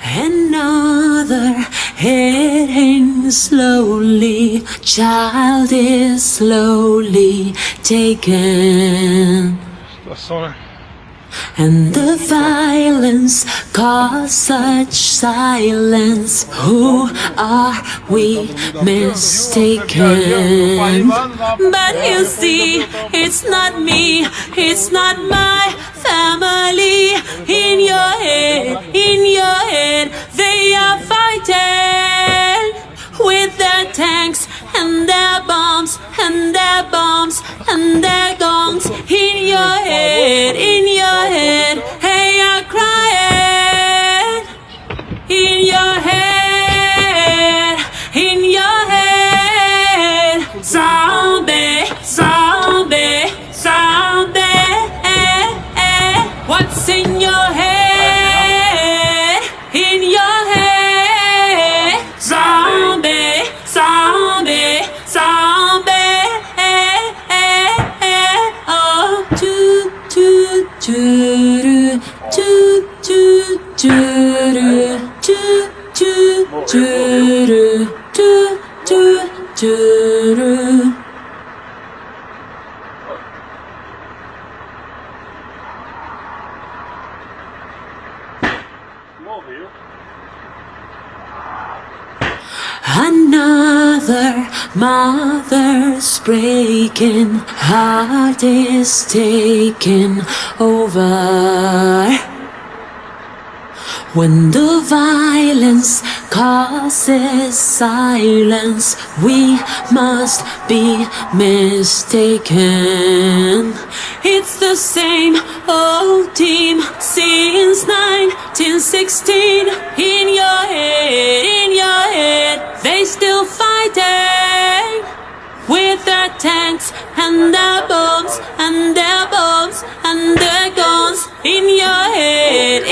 Another head hangs slowly, child is slowly taken. And the violence caused such silence. Who are we mistaken? But you see, it's not me, it's not my family. In your head, they are fighting with their tanks and their bombs and their bombs and their guns. In your head, hey, you're crying. In your head, zombie, zombie, zombie. What's in your head? In your head, zombie, zombie, zombie. Oh, toot, toot, toot, toot, toot, toot, toot, toot, toot, toot, toot, toot. Another mother's breaking, heart is taking over. When the violence causes silence, we must be mistaken. It's the same old team since 1916. In your head, they still fighting with their tanks and their bombs and their bombs and their guns. In your head,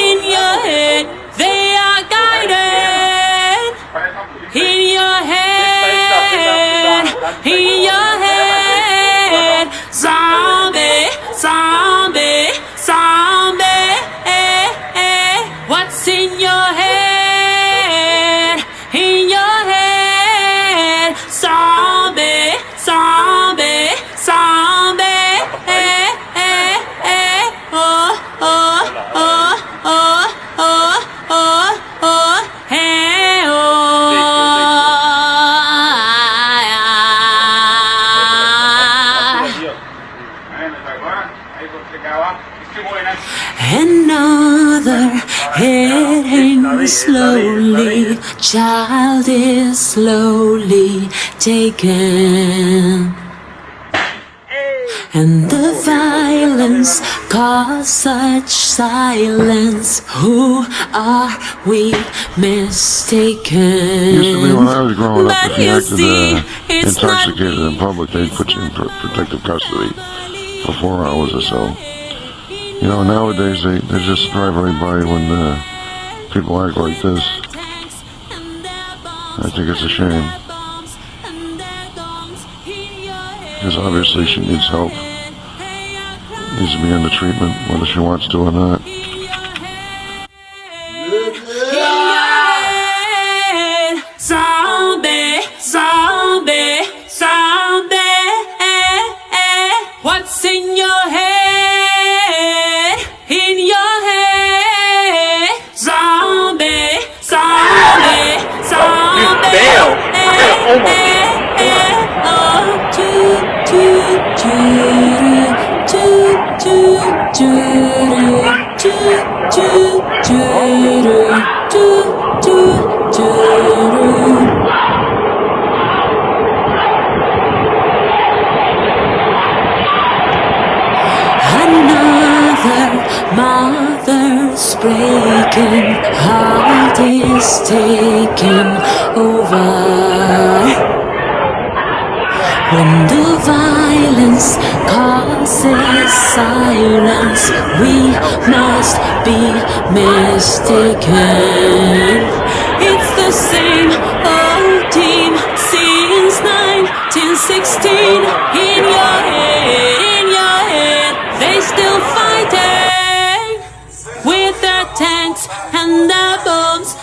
they are guided. In your head, zombie, zombie, zombie. What's in your head? In your head, zombie, zombie, zombie. Oh, oh, oh, oh, oh, oh, oh, hey, oh. Another head hangs slowly, child is slowly taken. And the violence caused such silence. Who are we mistaken? Used to be when I was growing up, But if you you acted see, it's intoxicated not in public, they'd put you in protective custody for 4 hours or so. You know, nowadays they just drive right by when people act like this. I think it's a shame. Because obviously she needs help. Needs to be under treatment, whether she wants to or not. Zombie, zombie, zombie. What's in your head? In your head, zombie, zombie, zombie. Oh, toot, toot, toot, toot, toot, toot, toot, toot, toot, toot. Another mother's breaking, heart is taking over. When the violence causes silence, we must be mistaken. It's the same old team since 1916. In your head, they still fighting with their tanks and their bombs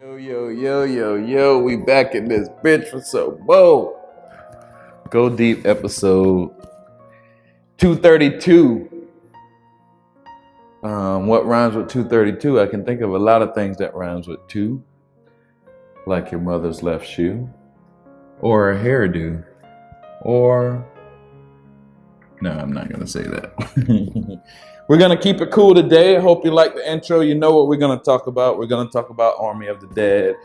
Yo, we back in this bitch for some more. Go Deep episode 232. What rhymes with 232? I can think of a lot of things that rhymes with two. Like your mother's left shoe. Or a hairdo. Or... No, I'm not going to say that. We're going to keep it cool today. I hope you like the intro. You know what we're going to talk about. We're going to talk about Army of the Dead.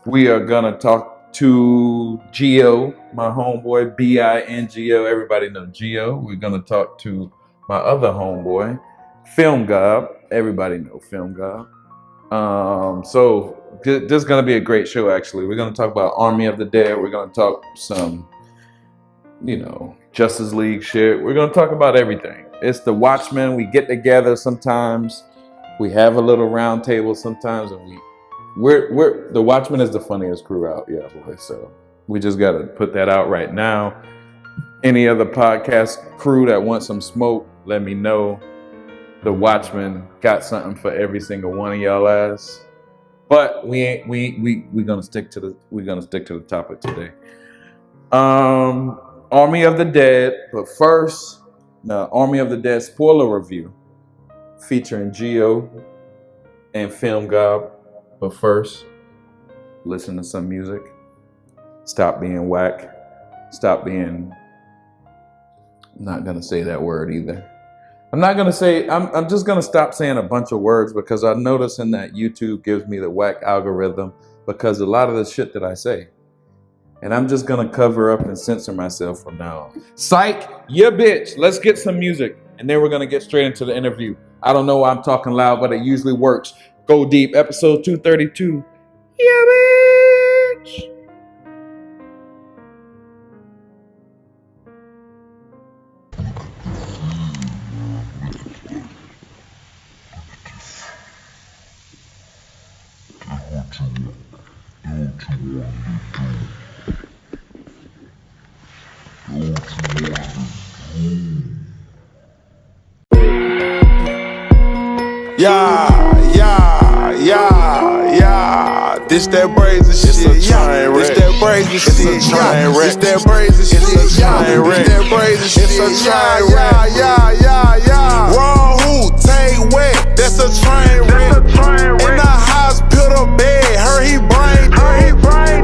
We are going to talk to Gio, my homeboy, Bingo. Everybody know Gio. We're going to talk to my other homeboy, Film Gob. Everybody know Film Gob. So this is going to be a great show, actually. We're going to talk about Army of the Dead. We're going to talk some, Justice League shit. We're going to talk about everything. It's the Watchmen. We get together sometimes. We have a little round table sometimes, and we're the Watchmen is the funniest crew out, yeah, boy. So we just got to put that out right now. Any other podcast crew that wants some smoke, let me know. The Watchmen got something for every single one of y'all ass. But we're gonna stick to the topic today. Army of the Dead, but first, Army of the Dead spoiler review featuring Gio and Film Gob. But first, listen to some music. Stop being whack. I'm not gonna say that word either. I'm just gonna stop saying a bunch of words because I notice in that YouTube gives me the whack algorithm because a lot of the shit that I say. And I'm just gonna cover up and censor myself from now on. Psych, yeah, bitch. Let's get some music. And then we're gonna get straight into the interview. I don't know why I'm talking loud, but it usually works. Go Deep, episode 232. Yeah, bitch. Yeah. This that brazen shit. This that brazen shit. This that brazen shit. This that brazen shit. It's a train wreck. Raw who take wet. That's a train wreck. In the hospital bed, her he brain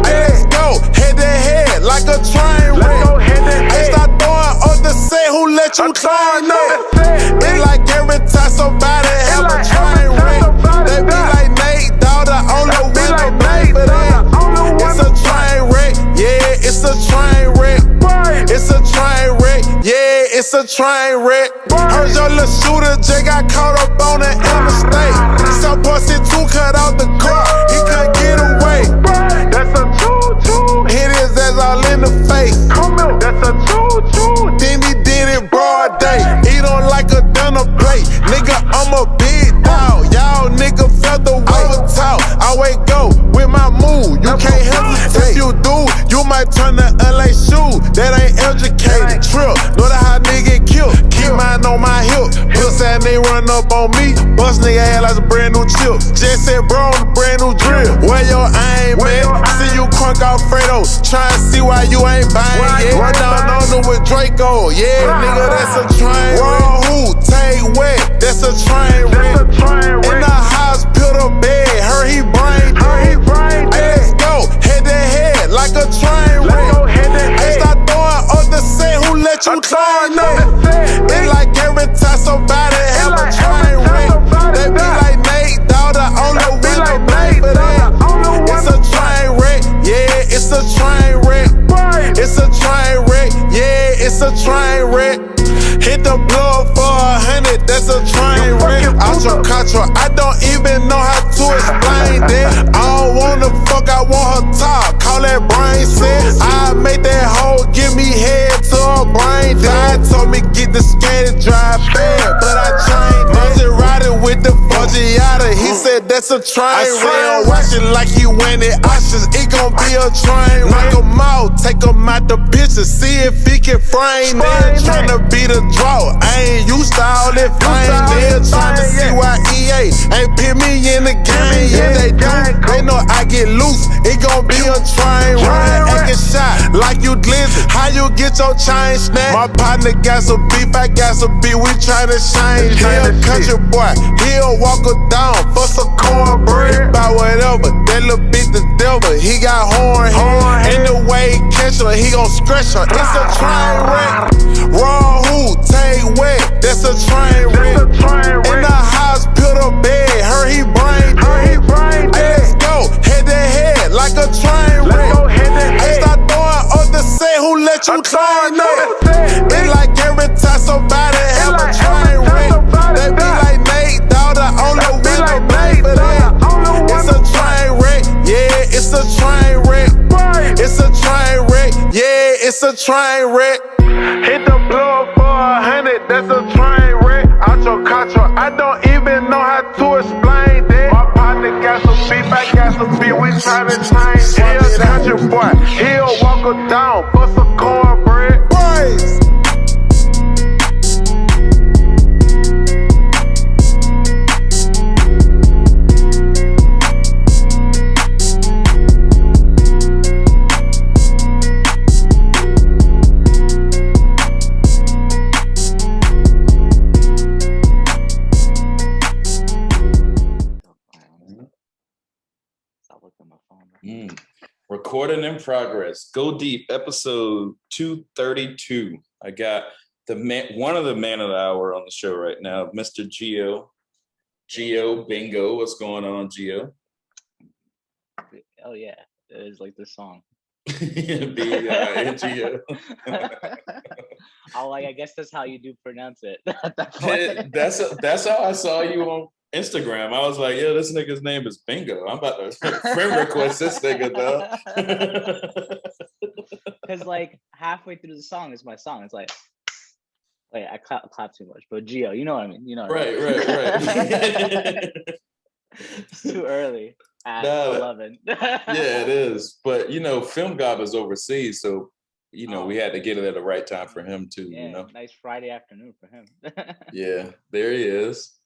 dead. Let's go head to head like a train wreck. Hey, start throwing up the set. Who let you train that? It's like every time somebody have a train wreck, they be like Nate Dogg, the only winner made for that. It's a train wreck, yeah, it's a train wreck. It's a train wreck, yeah, it's a train wreck. Heard your little shooter just got caught up on the interstate. Some pussy too cut out the car, he couldn't get away. That's a choo-choo. Hit his ass all in the face. That's a choo-choo. Then he did it broad day. Eat on like a dinner plate. Nigga, I'm a big dog. Y'all nigga featherweight. Overtalk, I always go with my move. You can't hesitate. If you do, you might turn to LA shoe. That ain't educated. Trip, know that how nigga get killed. Keep mine on my hip. Pussy and they run up on me. Bust nigga ass like a brand new chip. Just said bro on a brand new drill. Where your aim, man? See you crunk Alfredo. Try and see why you ain't buying yet. Run down on them with Draco. Yeah, nigga, that's a train. Raw who take wet. That's a train wreck. In the hospital bed, her he brain dead. Hey, let's go head to head like a train wreck. Hey, start throwing up the set. Who let you train that? It's like every time somebody have a train wreck, they be like Nate Dogg, the only winner made for that. It's a train wreck, yeah, it's a train wreck. It's a train wreck, yeah, it's a train wreck. Hit the blood for 100, that's a train wreck. Outro control, I don't even know how to explain that. I don't wanna fuck, I want her talk. Call that brain set. I make that hoe give me head to her brain dead. Told me get the skated drive bad, but I trained that. Just riding with the Foggiata, he said that's a train. I said watch it like he winning options. It gon' be a train. Knock him out, take him out the picture, see if he can frame it. Tryna be the draw, I ain't used to all that flame. They're tryna see why EA ain't put me in the game. Yeah, they do. They know I get loose, it gon' be a train ride. Acting shot like you glizzy. How you get your chain snap? My partner got some beef, I got some beef. We tryna change. He a country boy, he'll walk her down for some cornbread. Buy whatever, that little bitch the devil. He got horn hair. Ain't no way he catch her, he gon' scratch her. It's a train wreck. Raw who, take wet, that's a train wreck. In the hospital bed, her he brain dead. Let's go, head to head, like a train wreck. I start throwing up the set, who let you train that? It's like every time somebody have a train wreck, they be like Nate, dawg, the only way to blame for that. It's a train wreck, yeah, it's a train wreck. It's a train wreck, yeah, it's a train wreck. Hit the plug for 100, that's a train wreck. Out your control, I don't even know how to explain that. My partner got some beef, I got some beef, we tryna change. He a country boy, he'll walk her down for some cornbread. Praise. Recording in progress. Go Deep, episode 232. I got the man, one of the man of the hour on the show right now, Mr. Gio. Gio Bingo. What's going on, Gio? Oh yeah, it is like this song. Gio. Oh, like I guess that's how you do pronounce it. That's how I saw you on Instagram. I was like, yo, this nigga's name is Bingo. I'm about to friend request this nigga, dog. Because like halfway through the song is my song. It's like, wait, I clap too much, but Gio, you know what I mean. You know. Right. It's too early at 11. Yeah, it is. But you know, Film Gob is overseas, so you know we had to get it at the right time for him too. Yeah, you know, nice Friday afternoon for him. Yeah, there he is.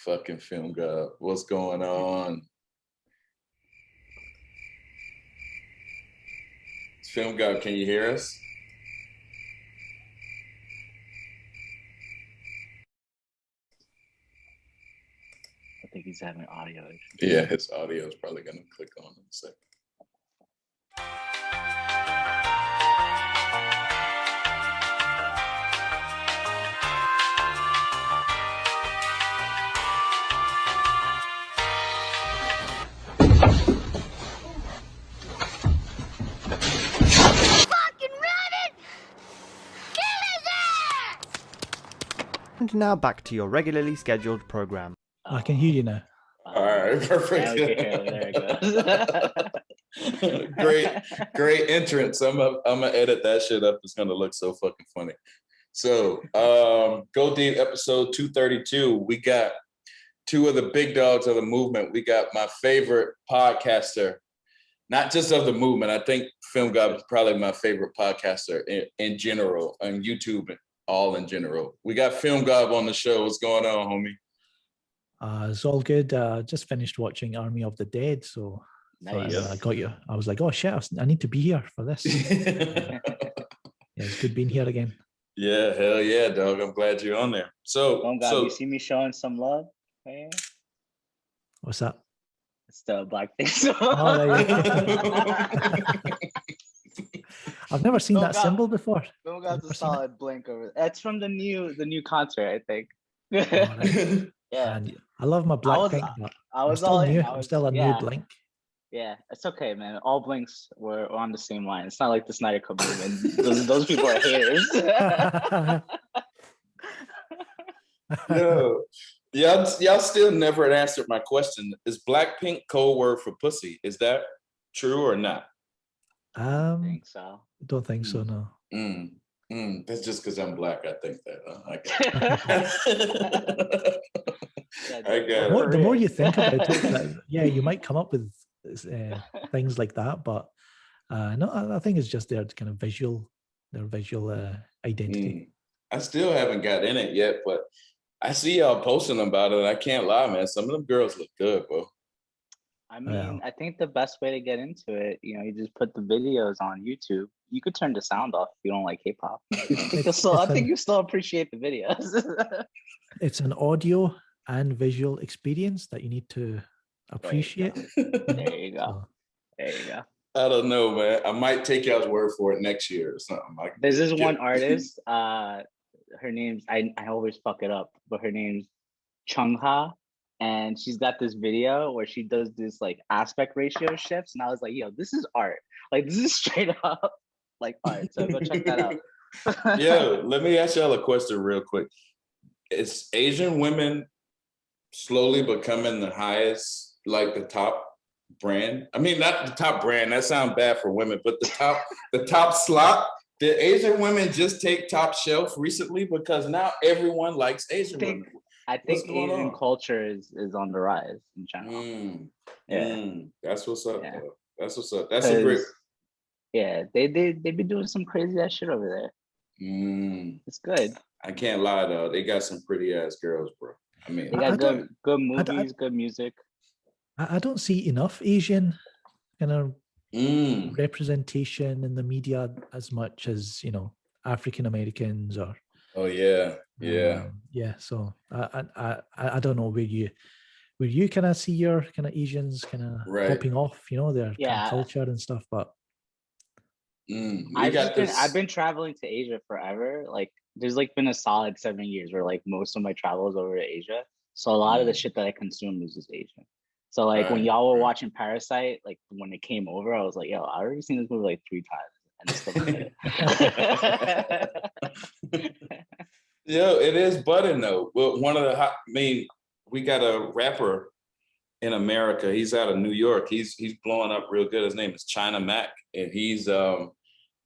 Fucking Film Gob, what's going on? Film Gob, can you hear us? I think he's having audio issues. Yeah, his audio is probably gonna click on in a second. And now back to your regularly scheduled program. I can hear you now. All right, perfect. There it goes. Great entrance. I'm gonna edit that shit up. It's gonna look so fucking funny. So, Go Deep episode 232. We got two of the big dogs of the movement. We got my favorite podcaster, not just of the movement. I think Film Gob is probably my favorite podcaster in general, on YouTube, all in general. We got Film Gob on the show. What's going on, homie? It's all good. Just finished watching Army of the Dead, so Nice. I got you. I was like, oh shit, I need to be here for this. Yeah, it's good being here again. Yeah, hell yeah, dog. I'm glad you're on there. So, Oh God, you see me showing some love? Hey, What's that? it's the Blackface song. Oh, there you I've never seen that symbol before. Bill got Never a seen it. solid blink over. That's from the new concert, I think. Right. Yeah, And I love my Blackpink, but I I'm was still all new. in. I'm still a new Blink. Yeah, it's okay, man. All Blinks were on the same line. It's not like the Snyder Cut movement. those people are haters. Yo, y'all still never answered my question. Is Blackpink code word for pussy? Is that true or not? I think so. Don't think so, no. That's just because I'm black. I think that. I got it. The more you think about it, yeah, you might come up with things like that, but no, I think it's just their kind of visual identity. I still haven't got in it yet, but I see y'all posting about it. And I can't lie, man. Some of them girls look good, bro. I mean, I think the best way to get into it, you just put the videos on YouTube. You could turn the sound off if you don't like K-pop. I think you still appreciate the videos. It's an audio and visual experience that you need to appreciate. There you go. There you go. I don't know, man. I might take y'all's word for it next year or something. There's this one artist. Her name's I always fuck it up, but her name's Chung Ha, and she's got this video where she does this like aspect ratio shifts, and I was like, yo, this is art. Like this is straight up like art. So go check that out. Yo, let me ask y'all a question real quick. Is Asian women slowly becoming the highest, like the top brand? I mean, not the top brand. That sounds bad for women, but the top slot. Did Asian women just take top shelf recently? Because now everyone likes Asian women. I think Asian culture is on the rise in general. That's what's up. Yeah. Though. That's what's up. That's a great. Yeah, they be doing some crazy ass shit over there. It's good. I can't lie though. They got some pretty ass girls, bro. I mean, they got good movies, good music. I don't see enough Asian kind of representation in the media as much as African Americans or. Oh yeah. So I don't know where you kind of see your kind of Asians kind of popping off, their kind of culture and stuff, but. I've been traveling to Asia forever. Like there's like been a solid 7 years where like most of my travels over to Asia. So a lot of the shit that I consume is just Asian. So like when y'all were watching Parasite, like when it came over, I was like, yo, I already seen this movie like 3 times. And still Yo, it is budding though. But we got a rapper in America. He's out of New York. He's blowing up real good. His name is China Mac, and he's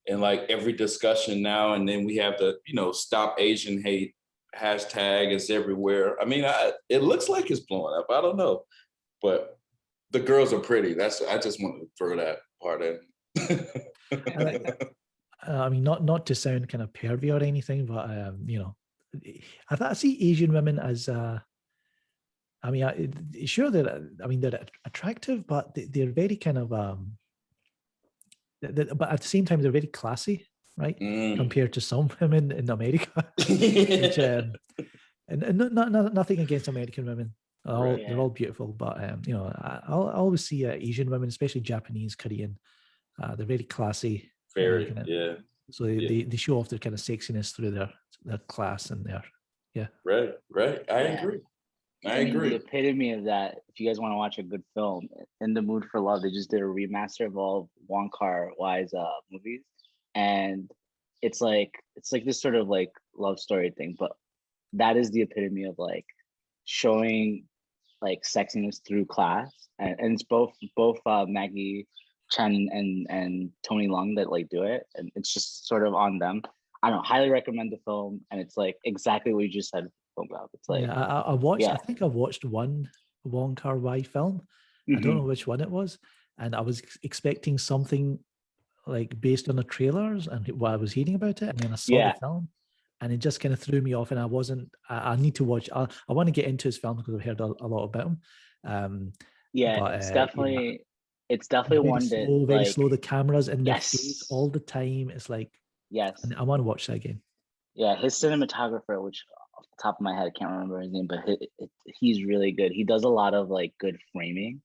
in like every discussion now. And then we have the Stop Asian Hate hashtag is everywhere. I mean, it looks like it's blowing up. I don't know, but the girls are pretty. I just wanted to throw that part in. I mean, not to sound kind of pervy or anything, but I see Asian women as sure they're attractive, but they're very kind of but at the same time they're very classy, right? Compared to some women in America. Which, and nothing against American women. They're all beautiful, but I always see Asian women, especially Japanese, Korean. They're very classy. Very, So they show off their kind of sexiness through their class and their Right. I agree. I agree. The epitome of that, if you guys want to watch a good film, In the Mood for Love, they just did a remaster of all Wong Kar-wai's movies. And it's like this sort of like love story thing, but that is the epitome of like showing like sexiness through class. And it's both Maggie Chen and Tony Leung that like do it. And it's just sort of on them. I don't know, highly recommend the film. And it's like exactly what you just said. It's like I think I watched one Wong Kar-wai film. I don't know which one it was, and I was expecting something like based on the trailers and what I was hearing about it, and then I saw the film, and it just kind of threw me off. And I wasn't. I need to watch. I want to get into his film because I've heard a lot about him. It's definitely one that very slow. The cameras in their face all the time. It's like and I want to watch that again. Yeah, his cinematographer, which off the top of my head, I can't remember his name, but he's really good. He does a lot of like good framing,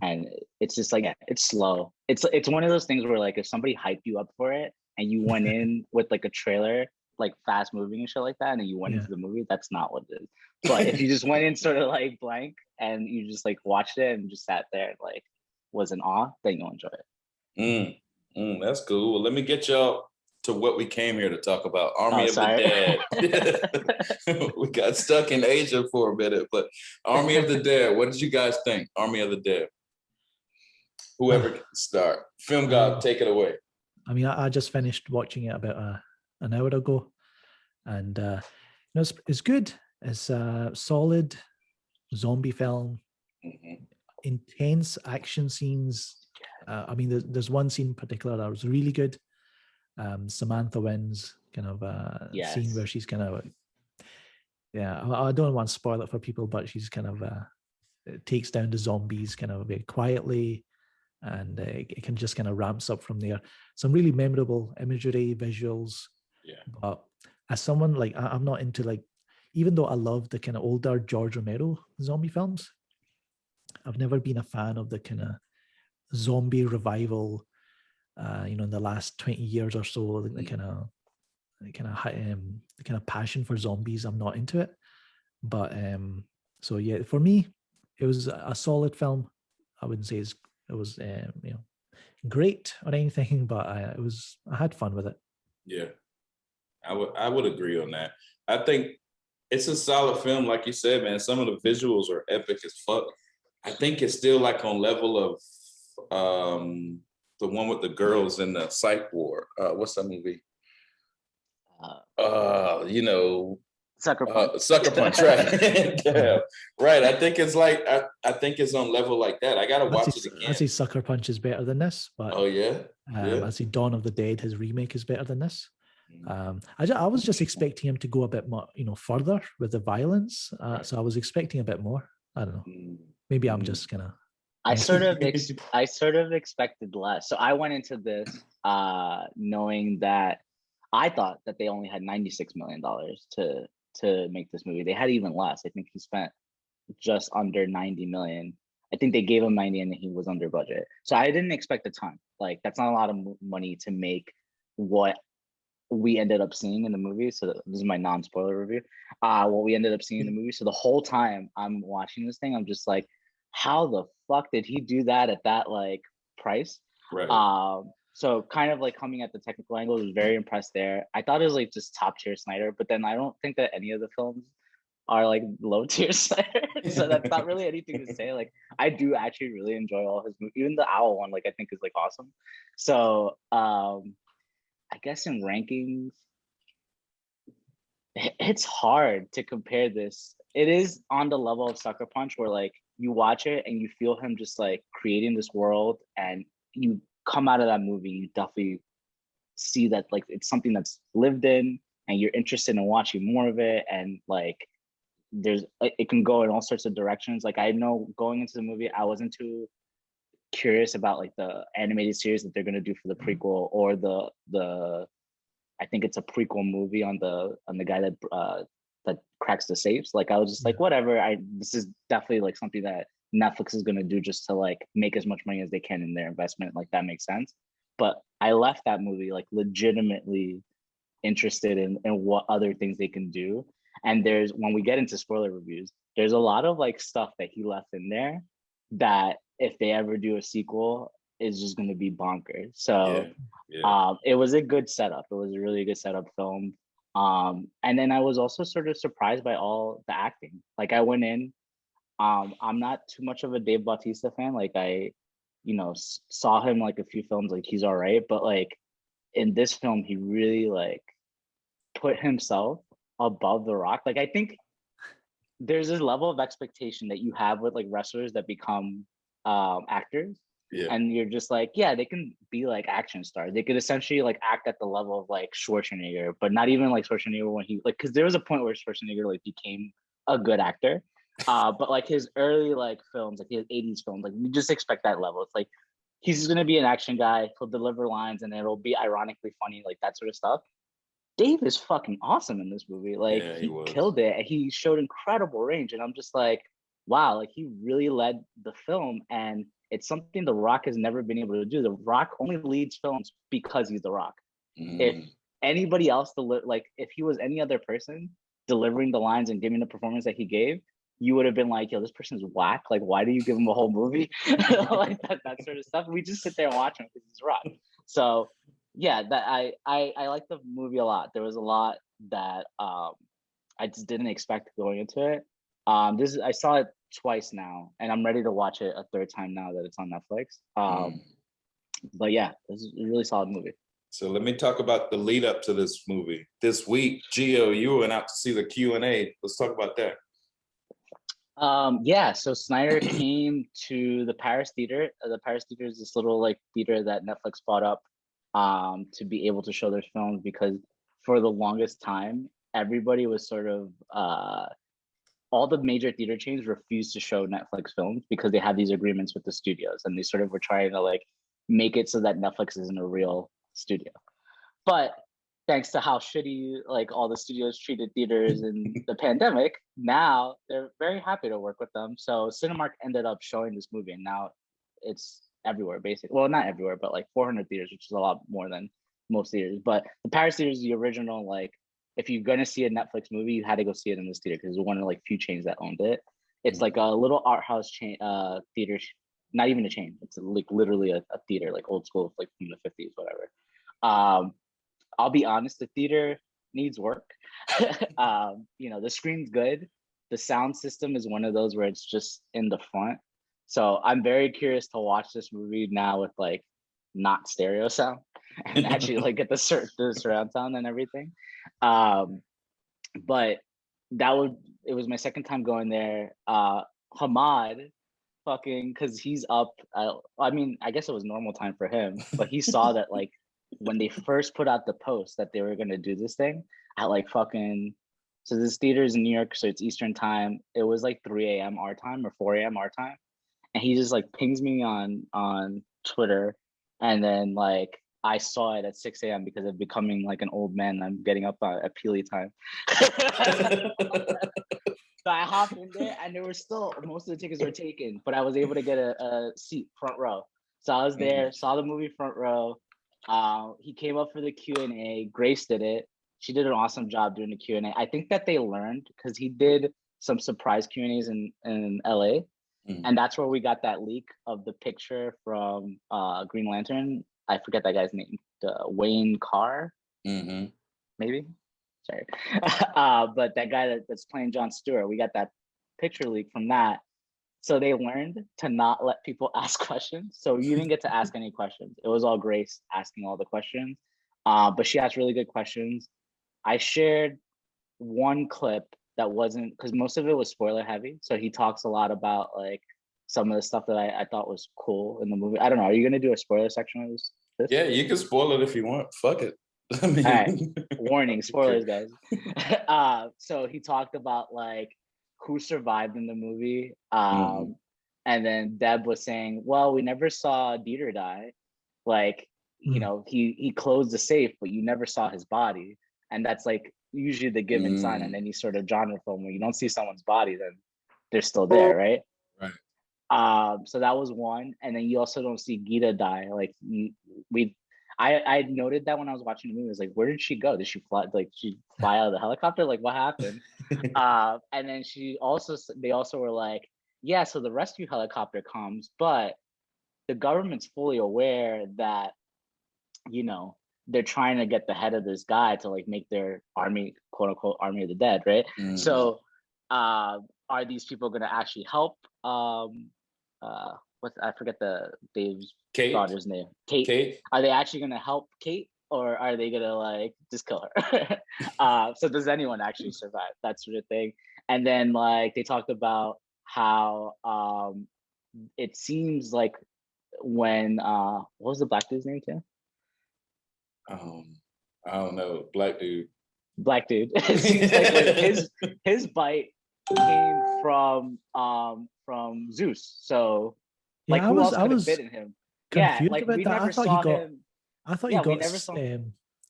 and it's just like it's slow. It's one of those things where like if somebody hyped you up for it and you went in with like a trailer, like fast moving and shit like that, and then you went into the movie, that's not what it is. But if you just went in sort of like blank and you just like watched it and just sat there and like was in awe, then you'll enjoy it. That's cool. Well, let me get y'all to what we came here to talk about. Army of the Dead. We got stuck in Asia for a minute, but Army of the Dead. What did you guys think? Army of the Dead. Whoever can start. Film Gob, take it away. I mean, I just finished watching it about an hour ago, and it's good. It's a solid zombie film. Intense action scenes. I mean, there's one scene in particular that was really good. Samantha Wynn's kind of scene where she's kind of I don't want to spoil it for people, but she's kind of it takes down the zombies kind of very quietly, and it can just kind of ramps up from there. Some really memorable imagery, visuals. Yeah. But as someone like I'm not into like, even though I love the kind of older George Romero zombie films, I've never been a fan of the kind of zombie revival. In the last 20 years or so, the kind of passion for zombies. I'm not into it. But so yeah, for me, it was a solid film. I wouldn't say it was great or anything, but I had fun with it. Yeah, I would agree on that. I think it's a solid film, like you said, man. Some of the visuals are epic as fuck. I think it's still like on level of the one with the girls in the psych ward. What's that movie? Sucker Punch. Sucker Punch, right? Yeah, right. I think it's like I think it's on level like that. I gotta watch it again. I say Sucker Punch is better than this, but oh yeah, I say Dawn of the Dead, his remake, is better than this. I was just expecting him to go a bit more, further with the violence. So I was expecting a bit more. I don't know. Maybe I'm just gonna. I sort of expected less. So I went into this knowing that I thought that they only had $96 million to make this movie. They had even less. I think he spent just under 90 million. I think they gave him 90 and he was under budget. So I didn't expect a ton. Like, that's not a lot of money to make what we ended up seeing in the movie. So this is my non-spoiler review. What we ended up seeing in the movie. So the whole time I'm watching this thing, I'm just like, how the fuck did he do that at that like price? Right. So kind of like coming at the technical angle, I was very impressed there. I thought it was like just top tier Snyder, but then I don't think that any of the films are like low tier Snyder. So that's not really anything to say. Like, I do actually really enjoy all his movies. Even the Owl one, like, I think is like awesome. So I guess in rankings, it's hard to compare this. It is on the level of Sucker Punch where like you watch it and you feel him just like creating this world, and you come out of that movie, you definitely see that like it's something that's lived in and you're interested in watching more of it. And like it can go in all sorts of directions. Like, I know going into the movie, I wasn't too curious about like the animated series that they're going to do for the prequel, or the I think it's a prequel movie on the guy that cracks the safes. Like, I was just like, whatever. This is definitely like something that Netflix is going to do just to like make as much money as they can in their investment. Like, that makes sense. But I left that movie like legitimately interested in what other things they can do. And when we get into spoiler reviews, there's a lot of like stuff that he left in there that if they ever do a sequel is just going to be bonkers. So it was a good setup. It was a really good setup film. And then I was also sort of surprised by all the acting. Like, I went in, I'm not too much of a Dave Bautista fan. Like, I, saw him like a few films, like he's all right. But like in this film, he really like put himself above The Rock. Like, I think there's this level of expectation that you have with like wrestlers that become actors. Yeah. And you're just like, yeah, they can be like action stars. They could essentially like act at the level of like Schwarzenegger, but not even like Schwarzenegger when he like, because there was a point where Schwarzenegger like became a good actor. But like his early like films, like his 80s films, like we just expect that level. It's like he's gonna be an action guy, he'll deliver lines and it'll be ironically funny, like that sort of stuff. Dave is fucking awesome in this movie. Like, yeah, he killed it. He showed incredible range. And I'm just like, wow, like he really led the film. And it's something The Rock has never been able to do. The Rock only leads films because he's The Rock. If anybody else, like if he was any other person delivering the lines and giving the performance that he gave, you would have been like, yo, this person's whack. Like, why do you give him a whole movie? Like that sort of stuff. We just sit there and watch him because he's Rock. So yeah, that I like the movie a lot. There was a lot that I just didn't expect going into it. I saw it twice now, and I'm ready to watch it a third time now that it's on Netflix. But yeah, this is a really solid movie. So let me talk about the lead up to this movie. This week, Gio, you went out to see the Q&A. Let's talk about that. Yeah, so Snyder came to the Paris Theater. The Paris Theater is this little like theater that Netflix bought up to be able to show their films, because for the longest time, everybody was sort of all the major theater chains refuse to show Netflix films because they have these agreements with the studios, and they sort of were trying to like make it so that Netflix isn't a real studio. But thanks to how shitty like all the studios treated theaters in the pandemic, now they're very happy to work with them. So Cinemark ended up showing this movie, and now it's everywhere, basically. Well, not everywhere, but like 400 theaters, which is a lot more than most theaters. But the Paris theater is the original, like, if you're going to see a Netflix movie, you had to go see it in this theater because it's one of like few chains that owned it. It's like a little art house chain, theater, not even a chain. It's like literally a theater, like old school, like from the 50s, whatever. I'll be honest, the theater needs work. You know, the screen's good. The sound system is one of those where it's just in the front. So I'm very curious to watch this movie now with like not stereo sound and actually like get the surround sound and everything. But it was my second time going there. Hamad fucking, because he's up. I mean, I guess it was normal time for him, but he saw that like when they first put out the post that they were going to do this thing at like fucking, so this theater is in New York, so it's Eastern time. It was like 3 a.m. our time or 4 a.m. our time. And he just like pings me on Twitter. And then like I saw it at 6 a.m. because of becoming like an old man. I'm getting up at Peely time. So I hopped in there, and there were still, most of the tickets were taken, but I was able to get a seat front row. So I was there, saw the movie front row. He came up for the Q&A. Grace did it. She did an awesome job doing the Q&A. I think that they learned because he did some surprise Q&As in LA. And that's where we got that leak of the picture from Green Lantern. I forget that guy's name, Wayne Carr, maybe. Sorry, but that guy that's playing Jon Stewart, we got that picture leak from that. So they learned to not let people ask questions. So you didn't get to ask any questions. It was all Grace asking all the questions, but she asked really good questions. I shared one clip that wasn't, because most of it was spoiler heavy. So he talks a lot about like some of the stuff that I thought was cool in the movie. I don't know. Are you going to do a spoiler section of this? Yeah, you can spoil it if you want. Fuck it. I mean, all right. Warning, spoilers, guys. So he talked about like who survived in the movie. And then Deb was saying, well, we never saw Dieter die. Like, you know, he closed the safe, but you never saw his body. And that's like usually the given sign in any sort of genre film. When you don't see someone's body, then they're still there, right? Right. So that was one. And then you also don't see Gita die. Like I noted that when I was watching the movie. I was like, where did she go? Did she fly? Like, she fly out of the helicopter? Like, what happened? And then they also were like, yeah, so the rescue helicopter comes, but the government's fully aware that, you know, they're trying to get the head of this guy to like make their army, quote unquote, army of the dead, right? So are these people going to actually help? I forget Dave's daughter's name. Kate. Are they actually going to help Kate, or are they going to like just kill her? So does anyone actually survive? That sort of thing. And then like they talked about how it seems like when what was the black dude's name too? I don't know. Black dude. It seems like his bite came from Zeus. So like who else could have bitten him? Yeah, like we never saw him. I thought he got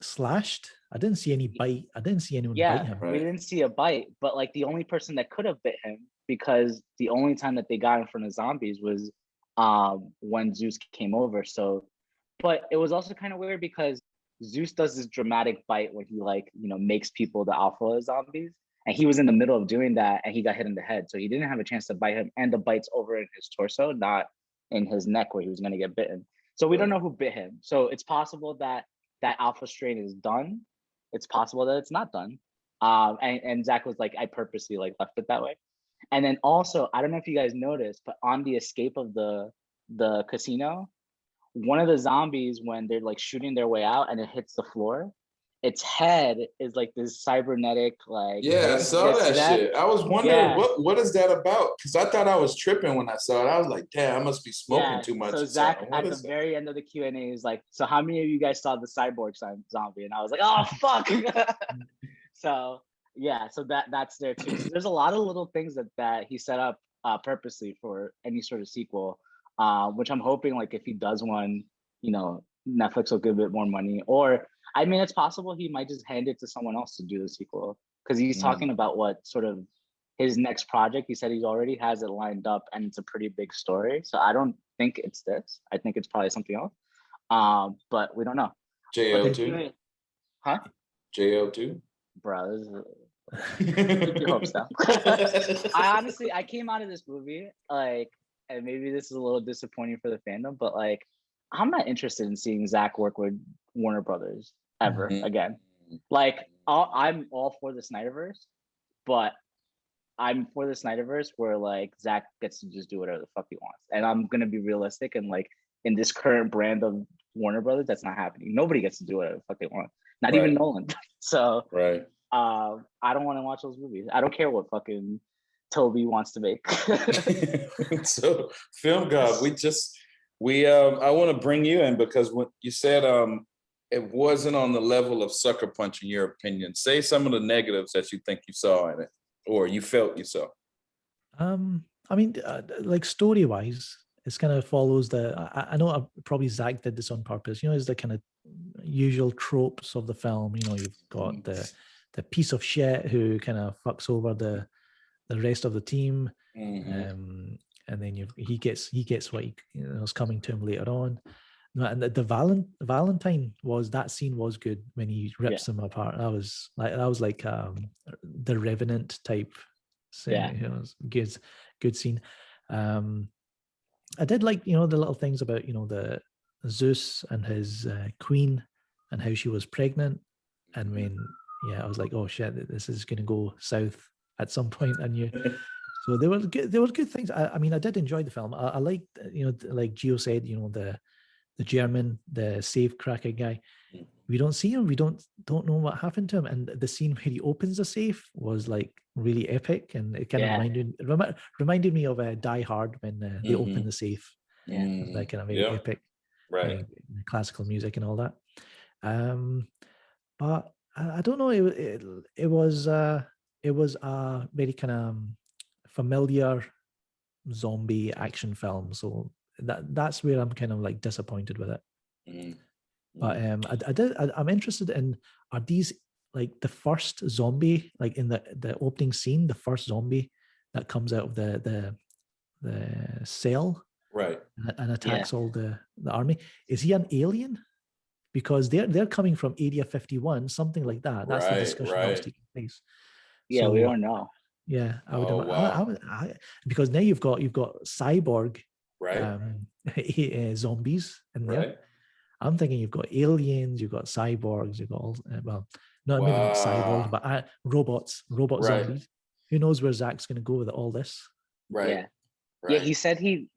slashed. I didn't see any bite. I didn't see anyone bite him. We didn't see a bite, but like the only person that could have bit him, because the only time that they got in front of zombies was when Zeus came over. So, but it was also kind of weird because Zeus does this dramatic bite when he like, you know, makes people the alpha zombies. And he was in the middle of doing that and he got hit in the head. So he didn't have a chance to bite him. And the bite's over in his torso, not in his neck where he was going to get bitten. So we don't know who bit him. So it's possible that that alpha strain is done. It's possible that it's not done. And Zach was like, I purposely like left it that way. And then also, I don't know if you guys noticed, but on the escape of the casino, one of the zombies, when they're like shooting their way out and it hits the floor, its head is like this cybernetic, like, yeah, I saw that shit. I was wondering what is that about? Because I thought I was tripping when I saw it. I was like, damn, I must be smoking too much. So Zach at the very end of the Q&A is like, so how many of you guys saw the cyborg zombie? And I was like, oh fuck. So Yeah, so that's there too. So there's a lot of little things that he set up purposely for any sort of sequel, which I'm hoping like if he does one, you know, Netflix will give it more money. Or I mean, it's possible he might just hand it to someone else to do the sequel because he's talking about what sort of his next project. He said he already has it lined up and it's a pretty big story. So I don't think it's this. I think it's probably something else. But we don't know. JO2? Huh? JO2? Bro, this is keep your hopes down. I came out of this movie like, and maybe this is a little disappointing for the fandom, but like, I'm not interested in seeing Zach work with Warner Brothers ever again. Like, I'm all for the Snyderverse, but I'm for the Snyderverse where like Zach gets to just do whatever the fuck he wants, and I'm gonna be realistic and like in this current brand of Warner Brothers, that's not happening. Nobody gets to do whatever the fuck they want, not even Nolan. So I don't want to watch those movies. I don't care what fucking Toby wants to make. So Film Gob, I want to bring you in because when you said it wasn't on the level of Sucker Punch in your opinion. Say some of the negatives that you think you saw in it or you felt you saw. I mean, like story wise, it's kind of follows I know probably Zach did this on purpose, you know, it's the kind of usual tropes of the film. You know, you've got the piece of shit who kind of fucks over the rest of the team, and then he gets what is coming to him later on. And the Valentine that scene was good when he rips them apart. That was like the Revenant type scene. Yeah. You know, it was good scene. I did like, you know, the little things about, you know, the Zeus and his queen and how she was pregnant. And when, I was like, oh shit, this is going to go south at some point. And so there were good things. I mean, I did enjoy the film. I liked, you know, like Gio said, you know, the German, the safe cracker guy. We don't see him. We don't know what happened to him. And the scene where he opens the safe was like really epic, and it kind of reminded me of Die Hard when they open the safe. Yeah, it was like kind of very epic, right? Classical music and all that. But I don't know. It was a very kind of familiar zombie action film. So that's where I'm kind of like disappointed with it. But I'm interested in, are these like the first zombie, like in the opening scene, the first zombie that comes out of the cell, right, and attacks all the army? Is he an alien? Because they're coming from Area 51, something like that. That's the discussion that was taking place. Yeah, so, we don't know. Yeah, I would. Because now you've got cyborg, zombies in there. Right. I'm thinking you've got aliens, you've got cyborgs, you've got all, maybe not cyborgs, but robot zombies. Who knows where Zach's going to go with all this? Right. Yeah. Right. Yeah. He said he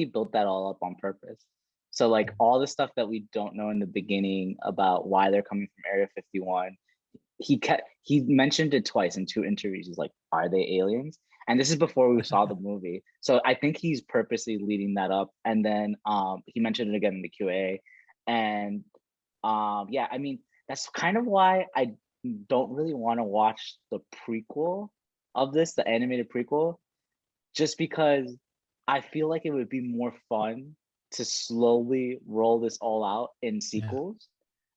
built that all up on purpose. So like all the stuff that we don't know in the beginning about why they're coming from Area 51, he mentioned it twice in 2 interviews. He's like, are they aliens? And this is before we saw the movie. So I think he's purposely leading that up. And then he mentioned it again in the QA. And I mean, that's kind of why I don't really want to watch the prequel of this, the animated prequel, just because I feel like it would be more fun to slowly roll this all out in sequels.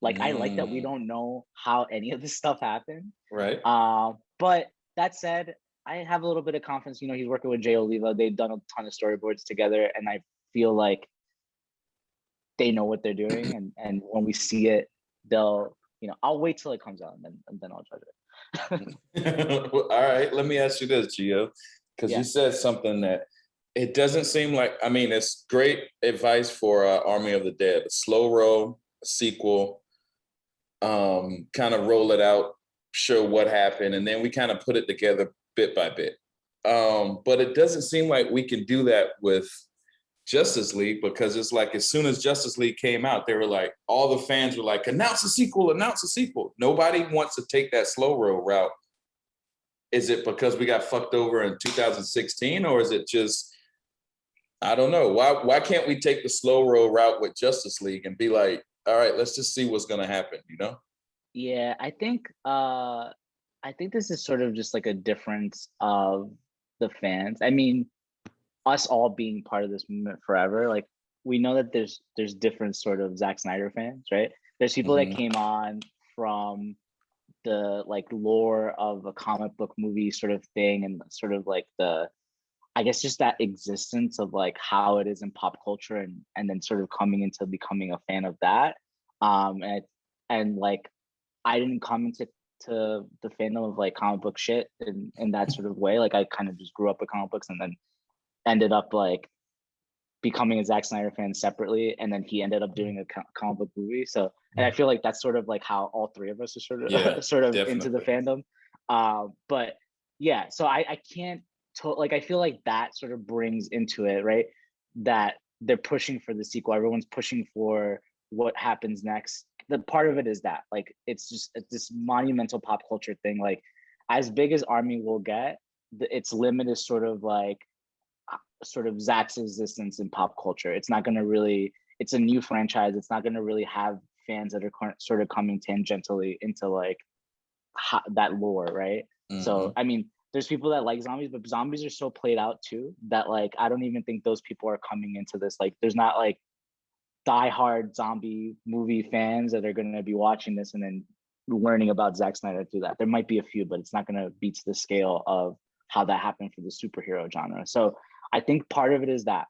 Like I like that we don't know how any of this stuff happened. Right. But that said, I have a little bit of confidence. You know, he's working with Jay Oliva. They've done a ton of storyboards together, and I feel like they know what they're doing. And when we see it, they'll, you know, I'll wait till it comes out and then I'll judge it. Well, all right, let me ask you this, Gio, because you said something that it doesn't seem like. I mean, it's great advice for Army of the Dead. A slow roll, a sequel, kind of roll it out, show what happened, and then we kind of put it together bit by bit. But it doesn't seem like we can do that with Justice League, because it's like as soon as Justice League came out, they were like, all the fans were like, announce a sequel, announce a sequel. Nobody wants to take that slow roll route. Is it because we got fucked over in 2016, or is it just, I don't know. Why can't we take the slow roll route with Justice League and be like, all right, let's just see what's going to happen, you know? Yeah, I think this is sort of just like a difference of the fans. I mean, us all being part of this movement forever, like we know that there's different sort of Zack Snyder fans, right? There's people that came on from the like lore of a comic book movie sort of thing, and sort of like the, I guess, just that existence of like how it is in pop culture, and then sort of coming into becoming a fan of that. And like I didn't come into the fandom of like comic book shit in that sort of way. Like I kind of just grew up with comic books and then ended up like becoming a Zack Snyder fan separately, and then he ended up doing a comic book movie. So, and I feel like that's sort of like how all three of us are sort of sort of definitely into the fandom. But yeah, so I can't like I feel like that sort of brings into it, right? That they're pushing for the sequel. Everyone's pushing for what happens next. The part of it is that like it's just this monumental pop culture thing. Like as big as Army will get, its limit is sort of like sort of Zach's existence in pop culture. It's not going to really, it's a new franchise. It's not going to really have fans that are sort of coming tangentially into like that lore, right? So, I mean, there's people that like zombies, but zombies are so played out too that like, I don't even think those people are coming into this. Like, there's not like diehard zombie movie fans that are going to be watching this and then learning about Zack Snyder through that. There might be a few, but it's not going to beat to the scale of how that happened for the superhero genre. So I think part of it is that.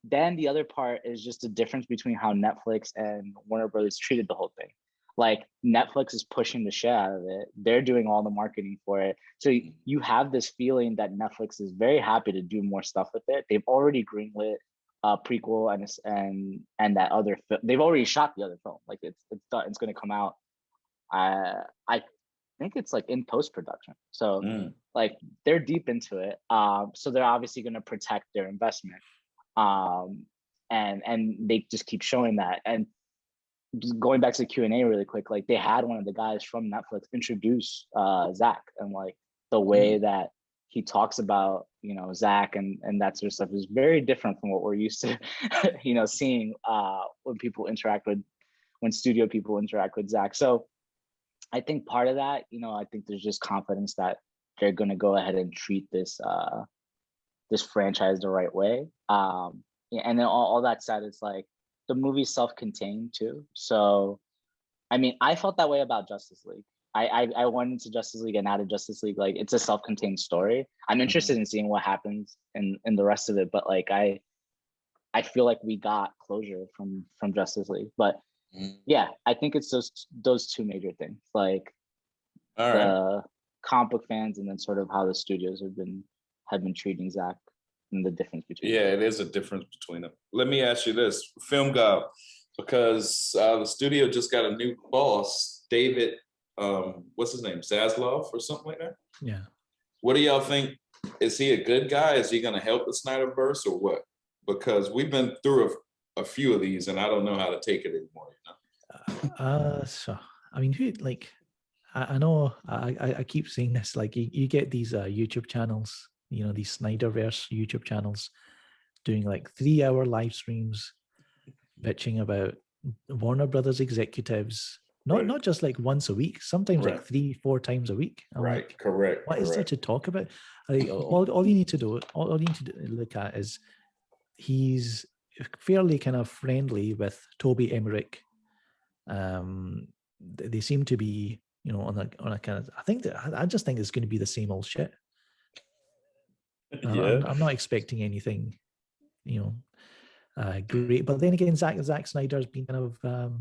Then the other part is just the difference between how Netflix and Warner Brothers treated the whole thing. Like Netflix is pushing the shit out of it. They're doing all the marketing for it. So you have this feeling that Netflix is very happy to do more stuff with it. They've already greenlit a prequel and that other film. They've already shot the other film. Like it's done. It's going to come out. I think it's like in post-production. So like they're deep into it. So they're obviously going to protect their investment. And they just keep showing that. And going back to the Q&A really quick, like they had one of the guys from Netflix introduce Zach, and like the way that he talks about, you know, Zach and that sort of stuff is very different from what we're used to, you know, seeing when studio people interact with Zach. So I think part of that, you know, I think there's just confidence that they're going to go ahead and treat this this franchise the right way. And then all that said, it's like the movie's self-contained too. So, I mean, I felt that way about Justice League. I went into Justice League and out of Justice League. Like it's a self-contained story. I'm interested in seeing what happens in the rest of it. But like I feel like we got closure from Justice League. But yeah, I think it's those two major things, like the comic book fans, and then sort of how the studios have been treating Zach, and the difference between them. It is a difference between them. Let me ask you this, Film Gob, because the studio just got a new boss, David, what's his name, Zaslav or something like that? Yeah. What do y'all think? Is he a good guy? Is he going to help the Snyderverse or what? Because we've been through a few of these, and I don't know how to take it anymore. You know? So I mean, who like? I know I keep saying this. Like you get these YouTube channels, you know, these Snyderverse YouTube channels, doing like 3-hour live streams, bitching about Warner Brothers executives. Not just like once a week, sometimes like 3-4 times a week. I'm like, correct. What is there to talk about? Like, all you need to do, all you need to look at is he's fairly kind of friendly with Toby Emmerich. They seem to be, you know, on a kind of. I just think it's going to be the same old shit. I'm not expecting anything, you know, great. But then again, Zack Snyder's been kind of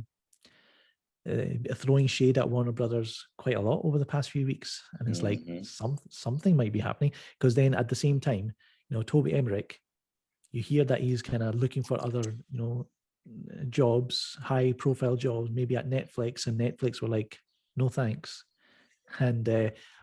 throwing shade at Warner Brothers quite a lot over the past few weeks, and it's like something might be happening, because then at the same time, you know, Toby Emmerich, you hear that he's kind of looking for other, you know, jobs, high profile jobs, maybe at Netflix, and Netflix were like, no thanks. And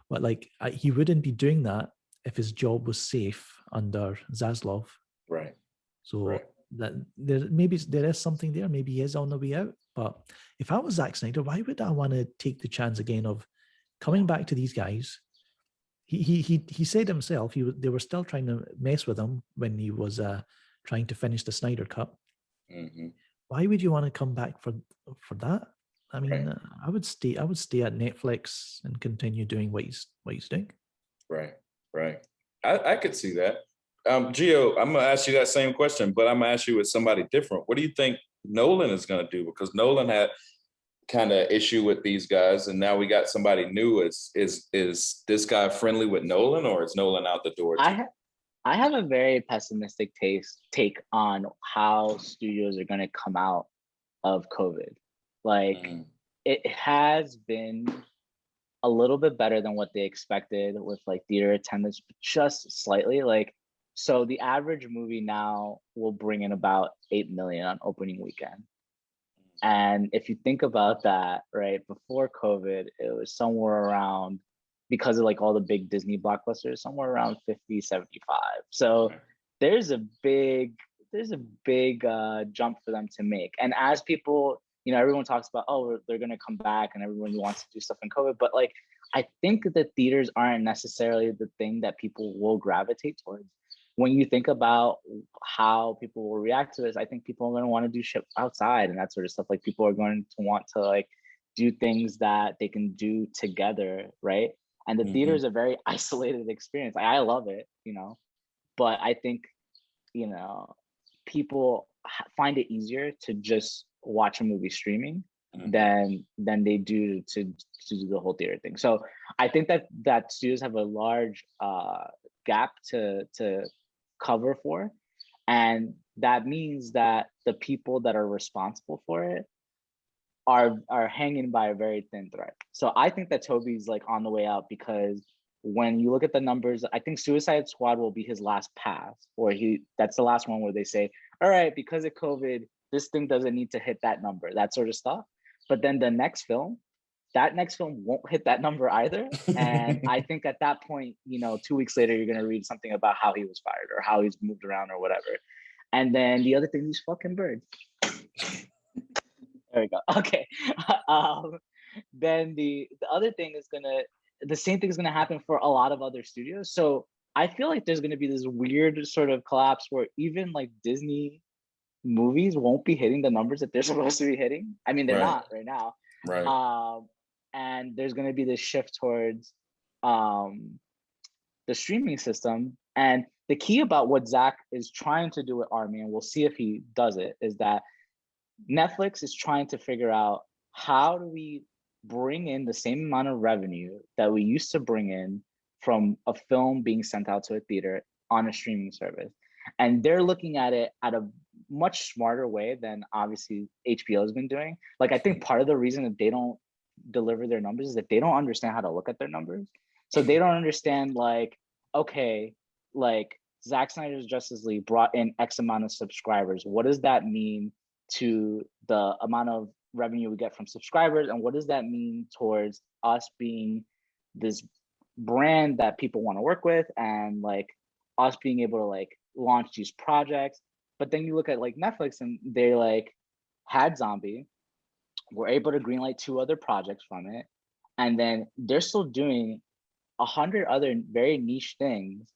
but like he wouldn't be doing that if his job was safe under Zaslav. Right. So that there is something there. Maybe he is on the way out. But if I was Zack Snyder, why would I want to take the chance again of coming back to these guys? He said himself they were still trying to mess with him when he was trying to finish the Snyder Cut. Why would you want to come back for that? I mean, I would stay at Netflix and continue doing what he's doing. Right. I could see that. Gio, I'm gonna ask you that same question, but I'm gonna ask you with somebody different. What do you think Nolan is gonna do? Because Nolan had kind of issue with these guys, and now we got somebody new. Is this guy friendly with Nolan, or is Nolan out the door? I have a very pessimistic take on how studios are going to come out of COVID. Like, it has been a little bit better than what they expected with like theater attendance, just slightly. Like, so the average movie now will bring in about 8 million on opening weekend. And if you think about that, right, before COVID, it was somewhere around, because of like all the big Disney blockbusters, somewhere around 50, 75. So there's a big jump for them to make. And as people, you know, everyone talks about, oh, they're going to come back and everyone wants to do stuff in COVID. But like, I think that theaters aren't necessarily the thing that people will gravitate towards. When you think about how people will react to this, I think people are going to want to do shit outside and that sort of stuff. Like, people are going to want to like do things that they can do together, right? And the theater is a very isolated experience. I love it, you know, but I think, you know, people find it easier to just watch a movie streaming than they do to do the whole theater thing. So I think that studios have a large gap to cover for, and that means that the people that are responsible for it are hanging by a very thin thread. So I think that Toby's like on the way out, because when you look at the numbers, I think Suicide Squad will be his last pass, or that's the last one where they say, all right, because of COVID, this thing doesn't need to hit that number, that sort of stuff. But then the next film, that next film won't hit that number either. And I think at that point, you know, 2 weeks later, you're going to read something about how he was fired or how he's moved around or whatever. And then the other thing, these fucking birds. There we go. Okay. Then the other thing is the same thing is gonna happen for a lot of other studios. So I feel like there's gonna be this weird sort of collapse where even like Disney movies won't be hitting the numbers that they're supposed to be hitting. I mean, they're not right now. Right. And there's gonna be this shift towards the streaming system. And the key about what Zach is trying to do with Army, and we'll see if he does it, is that Netflix is trying to figure out, how do we bring in the same amount of revenue that we used to bring in from a film being sent out to a theater on a streaming service? And they're looking at it at a much smarter way than obviously HBO has been doing. Like, I think part of the reason that they don't deliver their numbers is that they don't understand how to look at their numbers. So they don't understand, like, okay, like Zack Snyder's Justice League brought in X amount of subscribers. What does that mean to the amount of revenue we get from subscribers, and what does that mean towards us being this brand that people want to work with, and like us being able to like launch these projects? But then you look at like Netflix, and they like had Zombie, were able to greenlight 2 other projects from it, and then they're still doing 100 other very niche things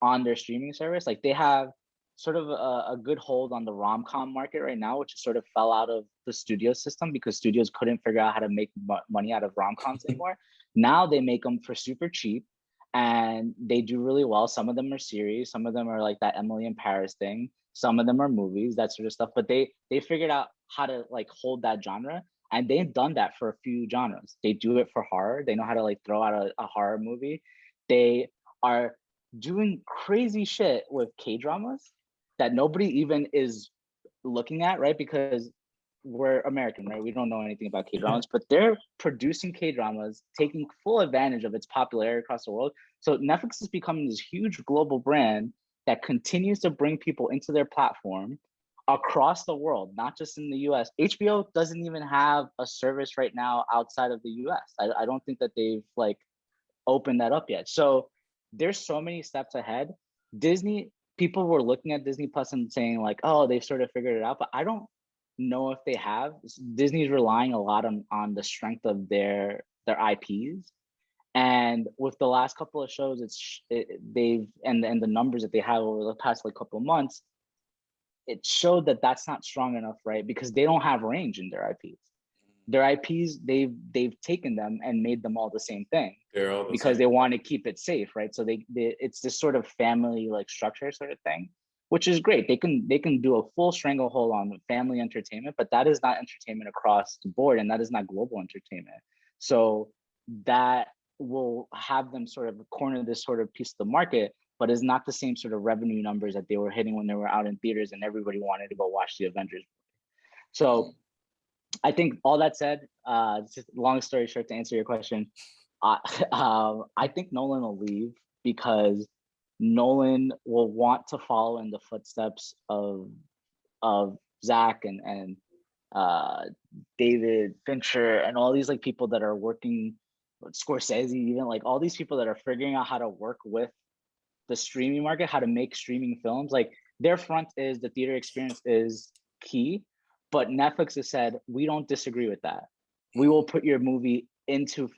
on their streaming service. Like, they have sort of a good hold on the rom-com market right now, which sort of fell out of the studio system because studios couldn't figure out how to make money out of rom-coms anymore. Now they make them for super cheap, and they do really well. Some of them are series, some of them are like that Emily in Paris thing, some of them are movies, that sort of stuff. But they figured out how to like hold that genre, and they've done that for a few genres. They do it for horror. They know how to like throw out a horror movie. They are doing crazy shit with K-dramas that nobody even is looking at, right? Because we're American, right? We don't know anything about K-dramas, but they're producing K-dramas, taking full advantage of its popularity across the world. So Netflix is becoming this huge global brand that continues to bring people into their platform across the world, not just in the US. HBO doesn't even have a service right now outside of the US. I don't think that they've like opened that up yet. So there's so many steps ahead. Disney, people were looking at Disney Plus and saying like, oh, they've sort of figured it out, but I don't know if they have. Disney's relying a lot on the strength of their IPs, and with the last couple of shows, they've and the numbers that they have over the past like couple of months, it showed that that's not strong enough, right? Because they don't have range in their IPs. their IPs, they've taken them and made them all the same thing They're all the because same. they want to keep it safe, right? So they it's this sort of family like structure sort of thing, which is great. They can do a full stranglehold on family entertainment, but that is not entertainment across the board, and that is not global entertainment. So that will have them sort of corner this sort of piece of the market, but is not the same sort of revenue numbers that they were hitting when they were out in theaters and everybody wanted to go watch the Avengers. So I think all that said, just long story short, to answer your question, I think Nolan will leave because Nolan will want to follow in the footsteps of Zach and David Fincher and all these like people that are working, Scorsese, even like all these people that are figuring out how to work with the streaming market, how to make streaming films. Like their front is the theater experience is key, but Netflix has said, we don't disagree with that. We will put your movie into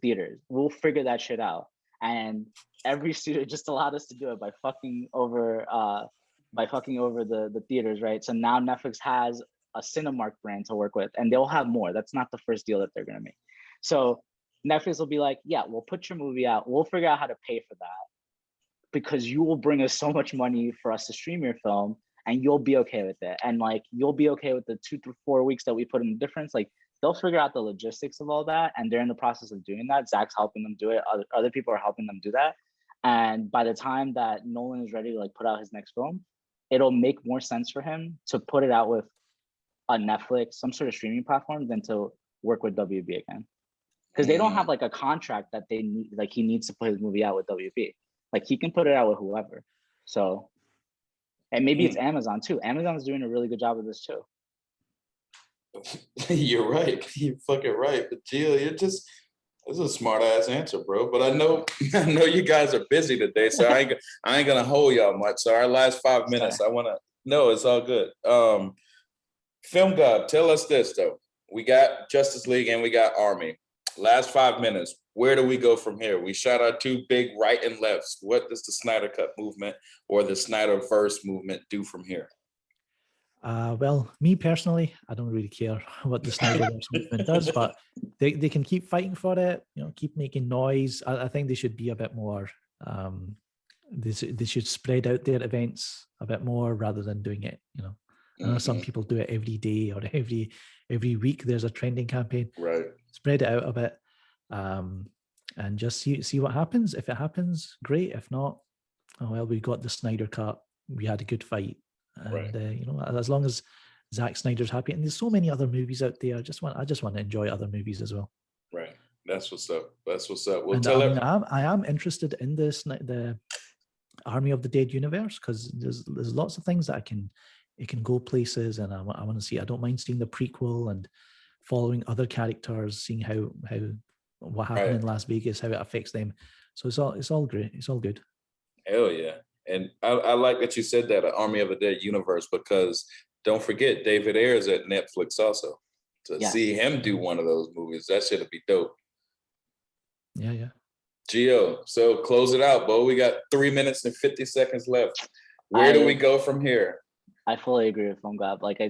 theaters. We'll figure that shit out. And every studio just allowed us to do it by fucking over the theaters, right? So now Netflix has a Cinemark brand to work with, and they'll have more. That's not the first deal that they're gonna make. So Netflix will be like, yeah, we'll put your movie out. We'll figure out how to pay for that because you will bring us so much money for us to stream your film, and you'll be okay with it. And like, you'll be okay with the 2 to 4 weeks that we put in the difference. Like, they'll figure out the logistics of all that, and they're in the process of doing that. Zach's helping them do it. Other people are helping them do that. And by the time that Nolan is ready to like put out his next film, it'll make more sense for him to put it out with a Netflix, some sort of streaming platform, than to work with WB again. Because they don't have like a contract that they need, like he needs to put his movie out with WB. Like he can put it out with whoever. So, and maybe it's Amazon too. Amazon's doing a really good job of this too. You're right. You're fucking right. But Gio, this is a smart ass answer, bro. But I know you guys are busy today, so I ain't gonna hold y'all much. So our last 5 minutes, no, it's all good. Film Gob, tell us this though. We got Justice League and we got Army. Last 5 minutes, where do we go from here? We shot our two big right and lefts. What does the Snyder Cut movement or the Snyderverse movement do from here? Well, me personally, I don't really care what the Snyderverse movement does, but they can keep fighting for it, keep making noise. I think they should be a bit more, they should spread out their events a bit more rather than doing it, I know some people do it every day or every week there's a trending campaign. Right. Spread it out a bit, and just see what happens. If it happens, great. If not, oh well, we got the Snyder Cut. We had a good fight. And right. As long as Zack Snyder's happy, and there's so many other movies out there. I just want to enjoy other movies as well. Right. That's what's up. Well, and I am interested in the Army of the Dead universe because there's lots of things that it can go places, and I want to see. I don't mind seeing the prequel and following other characters, seeing how what happened in Las Vegas, how it affects them. So it's all great. It's all good. Hell yeah. And I like that you said that, Army of the Dead universe, because don't forget, David Ayer's at Netflix also. To see him do one of those movies, that should be dope. Yeah. Gio, so close it out, Bo. We got 3 minutes and 50 seconds left. Where do we go from here? I fully agree with Film Gob. Like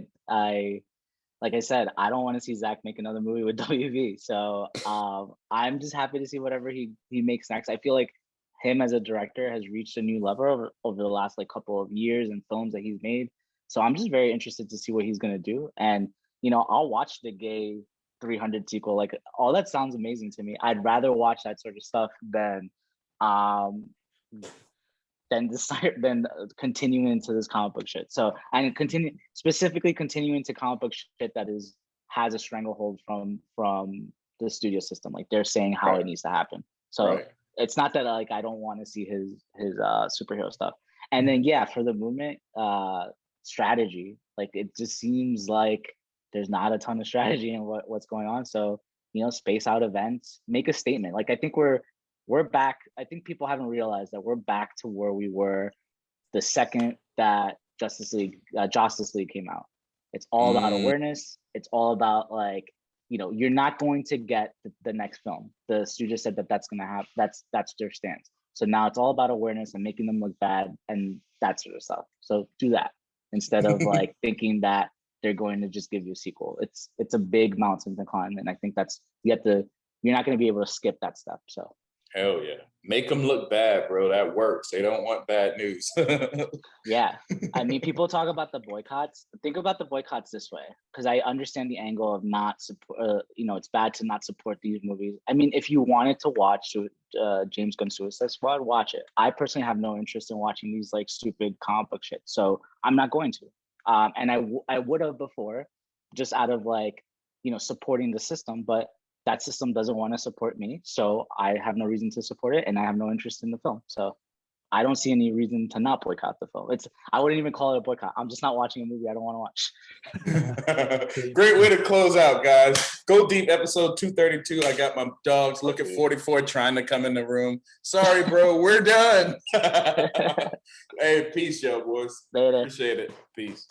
I said, I don't want to see Zach make another movie with WB. So I'm just happy to see whatever he makes next. I feel like him as a director has reached a new level over the last like couple of years and films that he's made. So I'm just very interested to see what he's gonna do. And I'll watch the Gay 300 sequel. Like all that sounds amazing to me. I'd rather watch that sort of stuff than continuing into this comic book shit. So and continuing to comic book shit that has a stranglehold from the studio system. Like they're saying how it needs to happen. So it's not that like I don't want to see his superhero stuff. And then for the movement strategy, like it just seems like there's not a ton of strategy in what's going on. So space out events, make a statement. Like I think we're back. I think people haven't realized that we're back to where we were the second that Justice League came out. It's all about awareness. It's all about like, you're not going to get the next film. The studio said that's going to happen. That's their stance. So now it's all about awareness and making them look bad and that sort of stuff. So do that instead of like thinking that they're going to just give you a sequel. It's a big mountain to climb, and I think you're not going to be able to skip that step. So hell yeah, make them look bad, bro. That works. They don't want bad news. yeah, I mean, people talk about the boycotts. Think about the boycotts this way, because I understand the angle of not support. It's bad to not support these movies. I mean, if you wanted to watch James Gunn's Suicide Squad, watch it. I personally have no interest in watching these like stupid comic book shit, so I'm not going to. And I would have before, just out of like supporting the system, but that system doesn't want to support me, so I have no reason to support it, and I have no interest in the film. So I don't see any reason to not boycott the film. I wouldn't even call it a boycott. I'm just not watching a movie I don't want to watch. Great way to close out, guys. Go Deep episode 232. I got my dogs looking 44 trying to come in the room. Sorry, bro. We're done. Hey, peace, y'all boys. Later. Appreciate it. Peace.